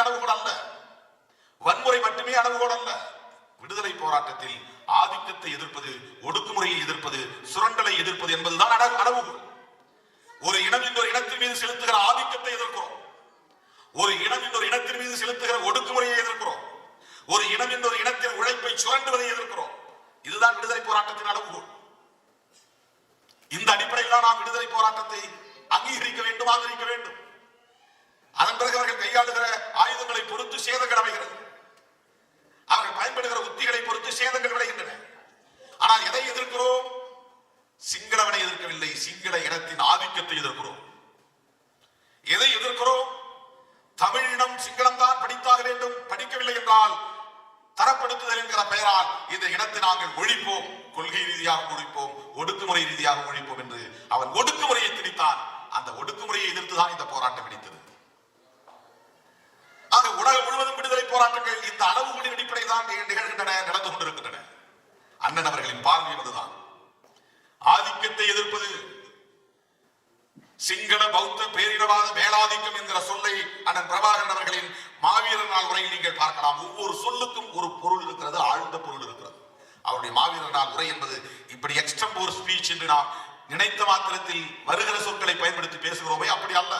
அளவுகோல் அல்ல, வன்முறை மட்டுமே அளவுகோல் அல்ல. விடுதலை போராட்டத்தில் ஆதிக்கத்தை எதிர்ப்பது, ஒடுக்குமுறையை எதிர்ப்பது, சுரண்டலை எதிர்ப்பது என்பதுதான் அளவுகோல். ஒரு இனம் இன்னொரு இனத்தின் மீது செலுத்துகிற ஆதிக்கத்தை எதிர்க்கிறோம். ஒரு இனம் இன்னொரு இனத்தின் மீது செலுத்துகிற ஒடுக்குமுறையை எதிர்க்கிறோம். ஒரு இனம் இன்னொரு இனத்தின் உழைப்பை சுரண்டுவதை எதிர்க்கிறோம். இதுதான் விடுதலை போராட்டத்தின் அளவுகோல். இந்த அடிப்படையில் தான் நாம் விடுதலை போராட்டத்தை அங்கீகரிக்க வேண்டும், ஆதரிக்க வேண்டும். அதன் பிறகு அவர்கள் கையாளுகிற ஆயுதங்களை பொறுத்து சேதங்கள் அமைகிறது. அவர்கள் பயன்படுகிற உத்திகளை பொறுத்து சேதங்கள் விளைகின்றன. ஆனால் எதை எதிர்க்கிறோம்? சிங்களவனை எதிர்க்கவில்லை, சிங்கள இனத்தின் ஆதிக்கத்தை எதிர்க்கிறோம். எதை எதிர்க்கிறோம்? தமிழினம் சிங்களம் தான் படித்தாக வேண்டும், படிக்கவில்லை என்றால் தரப்படுத்துதல் என்கிற பெயரால் இந்த இனத்தை நாங்கள் ஒழிப்போம், கொள்கை ரீதியாக ஒழிப்போம், ஒடுக்குமுறை ரீதியாக ஒழிப்போம் என்று அவன் ஒடுக்குமுறையை திணித்தான். அந்த ஒடுக்குமுறையை எதிர்த்துதான் இந்த போராட்டம் வெடித்தது. ஆக உலகம் முழுவதும் விடுதலை போராட்டங்கள் இந்த அளவுகளின் அடிப்படையில் தான் நிகழ்கின்றன, நடந்து கொண்டிருக்கின்றன. அண்ணன் அவர்களின் பார்வை அதுதான். ஆதிக்கத்தை எதிர்ப்பது, சிங்கள பௌத்த பேரினவாத மேலாதிக்கம் என்கிற சொல்லை அண்ணன் பிரபாகரன் அவர்களின் மாவீரர் நாள் உரையில் நீங்கள் பார்க்கலாம். ஒவ்வொரு சொல்லுக்கும் ஒரு பொருள் இருக்கிறது, ஆழ்ந்த பொருள் இருக்கிறது. அவருடைய மாவீரர் நாள் உரை என்பது இப்படி எக்ஸ்டம்போர் ஸ்பீச் என்று நாம் நினைத்த மாத்திரத்தில் வருகிற சொற்களை பயன்படுத்தி பேசுகிறோமே, அப்படி அல்ல.